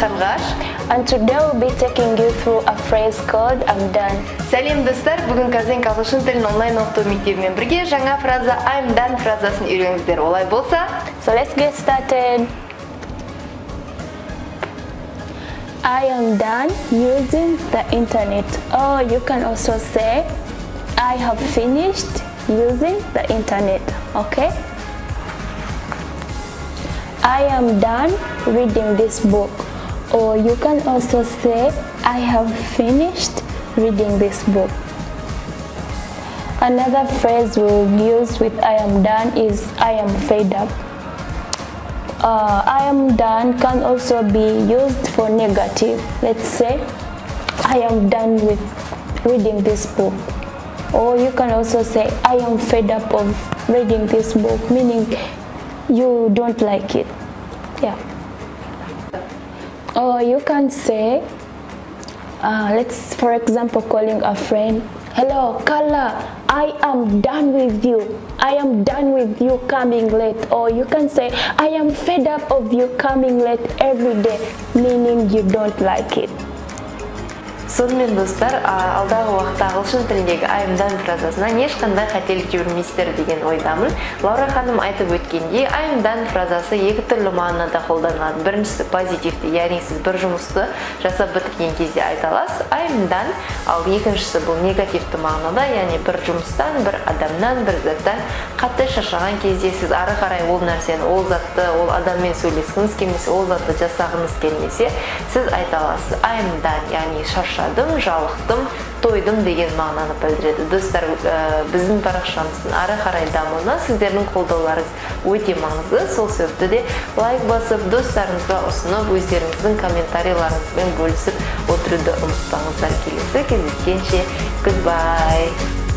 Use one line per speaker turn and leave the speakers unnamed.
Каргаш.
And today we'll be taking you through a phrase called I'm done.
Сәлем достар, бүгін Казен Ағылшын тілін онлайн оқыту мектебімен бірге жаңа фраза I'm done фразасын үйреніңіздер. Олай болса,
So let's get started. I am done using the internet. Or you can also say I have finished using the internet. Okay? I am done reading this book. Or you can also say I have finished reading this book. Another phrase we'll use with I am done is I am fed up. I am done can also be used for negative. Let's say I am done with reading this book. Or you can also say I am fed up of reading this book, meaning you don't like it. Yeah. Or you can say, let's for example calling a friend, hello Carla, I am done with you. I am done with you coming late. Or you can say I am fed up of you coming late every day, meaning you don't like it.
сонымен достар, алдағы уақытта ағылшын тіліндегі I am done фразасынан ешқандай қателік жібермейсіздер деген ойдамын. Лаура ханым айтып өткендей, I am done фразасы екі түрлі мағынада қолданылады. Біріншісі позитивті, яғни сіз бір жұмысты жасап бітірген кезде айта аласыз I am done, ал екіншісі бұл негативті мағынада, яғни бір жұмыстан, бір адамнан, бір заттан қатты шаршаған кезде сіз ары қарай ол нәрсені, ол затты, ол адаммен сөйлескіңіз келмесе, ол затты жасағыңыз келмесе, сіз айта аласыз I am done, яғни шаршадым, жалықтым, тойдым деген мағынаны білдіреді. Достар, біздің парақшамыздың ары қарай дамуына сіздердің қолдауларыңыз өте маңызды. Сол себепті де лайк басып, достарыңызға ұсынып, өздеріңіздің комментарийларыңызбен бөлісіп отыруды ұмытпаңыздар. Келесі кездескенше, goodbye.